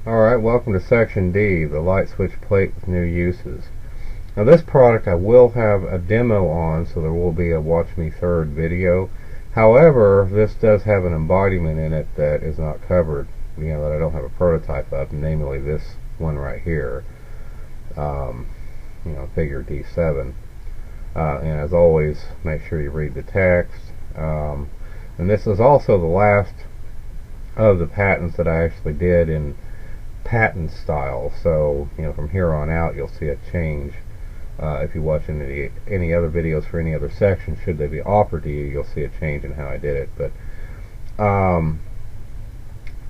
Alright, welcome to section D, the light switch plate with new uses. Now this product I will have a demo on, so there will be a watch me third video. However, this does have an embodiment in it that is not covered, that I don't have a prototype of, namely this one right here, figure D7. And as always, make sure you read the text. And this is also the last of the patents that I actually did in patent style, so from here on out you'll see a change. If you watch any other videos for any other section, should they be offered to you, you'll see a change in how I did it. But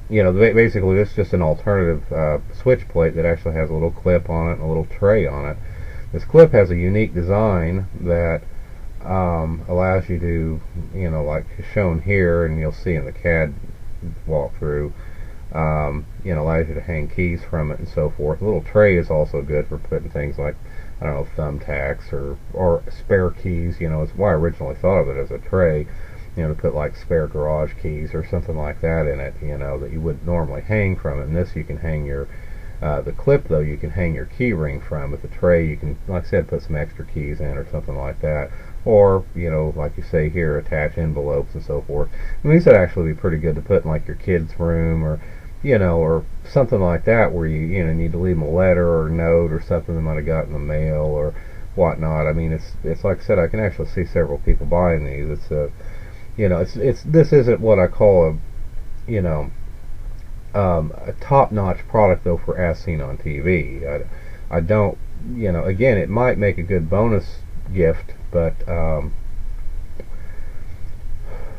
basically this is just an alternative switch plate that actually has a little clip on it and a little tray on it. This clip has a unique design that allows you to, like shown here, and you'll see in the CAD walkthrough, allows you to hang keys from it and so forth. A little tray is also good for putting things like, I don't know, thumbtacks or spare keys. It's why I originally thought of it as a tray, to put like spare garage keys or something like that in it, that you wouldn't normally hang from it. And this you can hang your, the clip though, you can hang your key ring from. With the tray you can, like I said, put some extra keys in or something like that. Or, like you say here, attach envelopes and so forth. These would actually be pretty good to put in like your kid's room, or or something like that, where you need to leave them a letter or a note or something they might have got in the mail or whatnot. I mean, it's like I said, I can actually see several people buying these. This isn't what I call a top-notch product though for as seen on TV. I don't, again, it might make a good bonus gift, but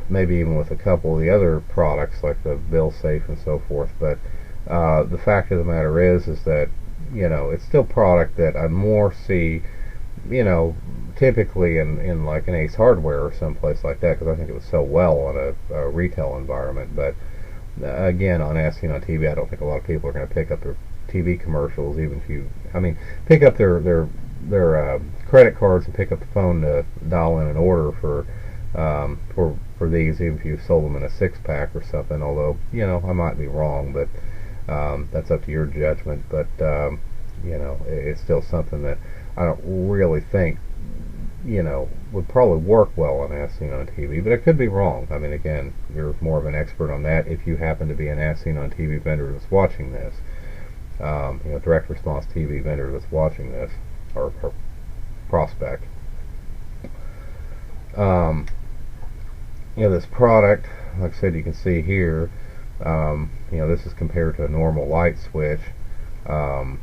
maybe even with a couple of the other products like the bill safe and so forth. But the fact of the matter is that it's still product that I more see typically in like an Ace Hardware or someplace like that, because I think it would sell well on a retail environment. But again, on As Seen on TV, I don't think a lot of people are going to pick up their TV commercials, even if you, pick up their credit cards and pick up the phone to dial in an order for these, even if you sold them in a 6-pack or something. Although I might be wrong, but that's up to your judgment. But it's still something that I don't really think would probably work well on As Seen on TV, but I could be wrong. Again, you're more of an expert on that if you happen to be an As Seen on TV vendor that's watching this, direct response TV vendor that's watching this, or prospect. This product, like I said, you can see here, this is compared to a normal light switch, and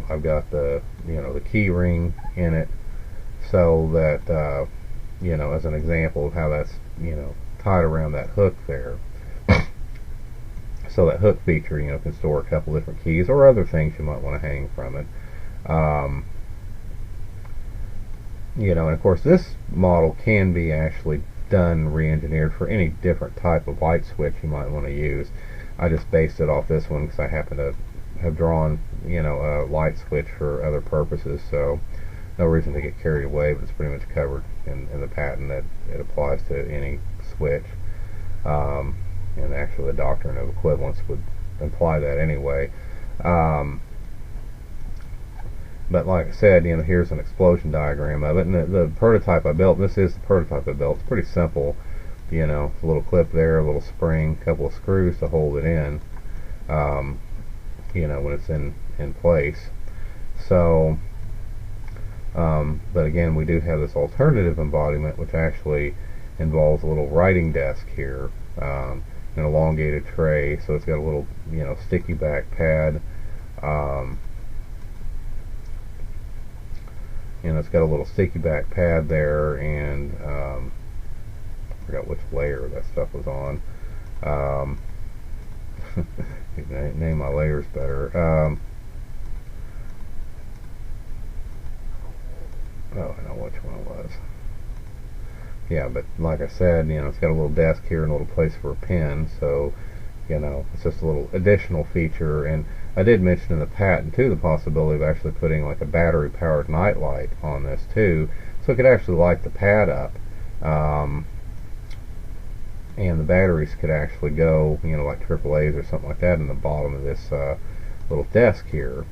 I've got the the key ring in it, so that as an example of how that's tied around that hook there. So that hook feature can store a couple different keys or other things you might want to hang from it. And of course this model can be actually done re-engineered for any different type of light switch you might want to use. I just based it off this one because I happen to have drawn a light switch for other purposes, so no reason to get carried away, but it's pretty much covered in the patent that it applies to any switch. And actually the doctrine of equivalence would imply that anyway. But like I said, here's an explosion diagram of it, and the prototype I built, this is the prototype I built. It's pretty simple, a little clip there, a little spring, a couple of screws to hold it in, when it's in place. So, but again, we do have this alternative embodiment, which actually involves a little writing desk here, an elongated tray, so it's got a little, sticky back pad. It's got a little sticky back pad there, and I forgot which layer that stuff was on. Name my layers better. Oh, I know which one it was. Yeah, but like I said, it's got a little desk here and a little place for a pen, so it's just a little additional feature. And I did mention in the patent too the possibility of actually putting like a battery powered night light on this too, so it could actually light the pad up. and the batteries could actually go, like AAA's or something like that in the bottom of this little desk here.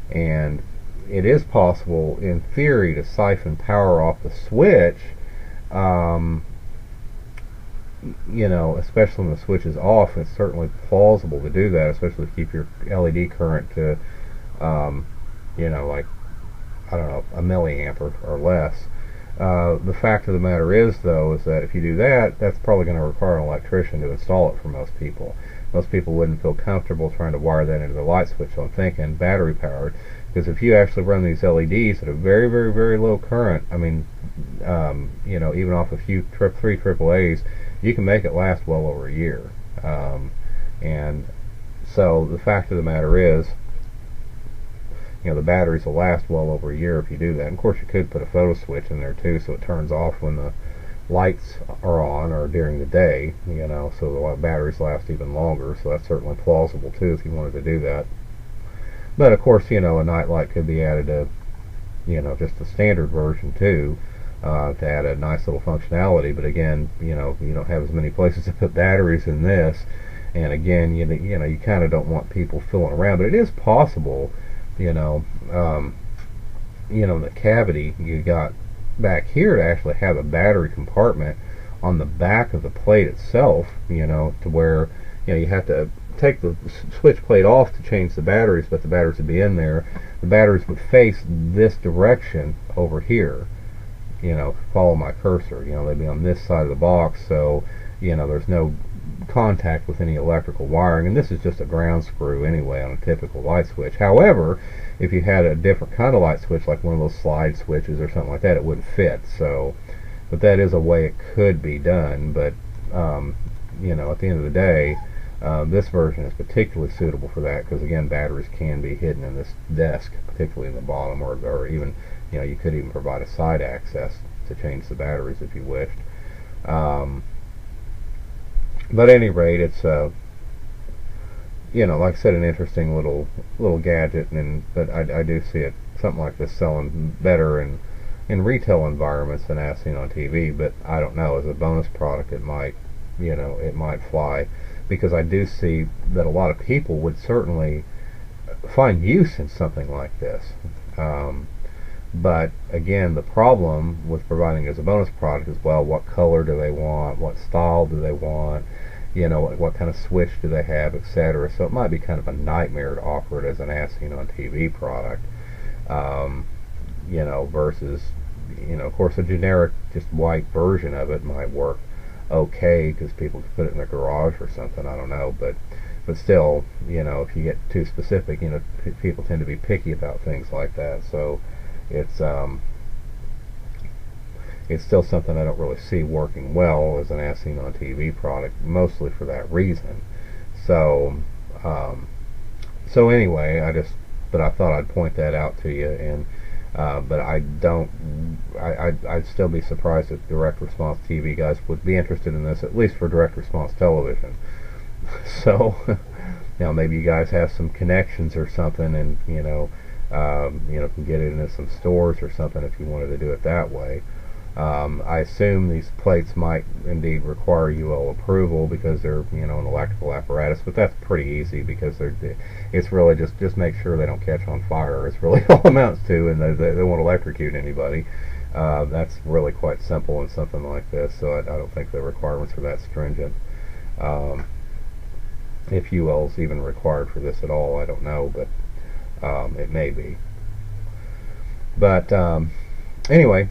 And it is possible, in theory, to siphon power off the switch, um, especially when the switch is off. It's certainly plausible to do that, especially to keep your LED current to, like, I don't know, a milliamp or less. The fact of the matter is, though, is that if you do that, that's probably going to require an electrician to install it for most people. Most people wouldn't feel comfortable trying to wire that into the light switch, so I'm thinking battery powered. Because if you actually run these LEDs at a very, very, very low current, I mean, even off a few 3 AAA's, you can make it last well over a year. And so the fact of the matter is, the batteries will last well over a year if you do that. And of course, you could put a photo switch in there too, so it turns off when the lights are on or during the day, so the batteries last even longer. So that's certainly plausible too if you wanted to do that. But of course, a night light could be added to, just the standard version too, to add a nice little functionality. But again, you don't have as many places to put batteries in this, and again, you kind of don't want people fooling around. But it is possible, the cavity you got back here to actually have a battery compartment on the back of the plate itself, to where you have to take the switch plate off to change the batteries, but the batteries would be in there. The batteries would face this direction over here. Follow my cursor. They'd be on this side of the box, so there's no contact with any electrical wiring, and this is just a ground screw anyway on a typical light switch. However, if you had a different kind of light switch, like one of those slide switches or something like that, it wouldn't fit. So, but that is a way it could be done. But at the end of the day, this version is particularly suitable for that, because again, batteries can be hidden in this desk, particularly in the bottom, or even, you could even provide a side access to change the batteries if you wished. But at any rate, it's like I said, an interesting little gadget, but I do see it, something like this, selling better in retail environments than as seen on TV. But I don't know, as a bonus product, it might fly, because I do see that a lot of people would certainly find use in something like this. But again, the problem with providing it as a bonus product is, well, what color do they want? What style do they want? What kind of switch do they have, etc. So it might be kind of a nightmare to offer it as an as seen on TV product. Versus, of course, a generic, just white version of it might work okay, because people could put it in their garage or something. I don't know, but still, if you get too specific, people tend to be picky about things like that. So it's still something I don't really see working well as an as seen on TV product, mostly for that reason. So anyway, I thought I'd point that out to you, and but I'd still be surprised if direct response TV guys would be interested in this, at least for direct response television. So maybe you guys have some connections or something, and can get it into some stores or something if you wanted to do it that way. I assume these plates might indeed require UL approval, because they're an electrical apparatus, but that's pretty easy, because it's really just make sure they don't catch on fire. It's really all it amounts to, and they won't electrocute anybody. That's really quite simple in something like this, so I don't think the requirements are that stringent. If UL is even required for this at all, I don't know, but it may be. But anyway,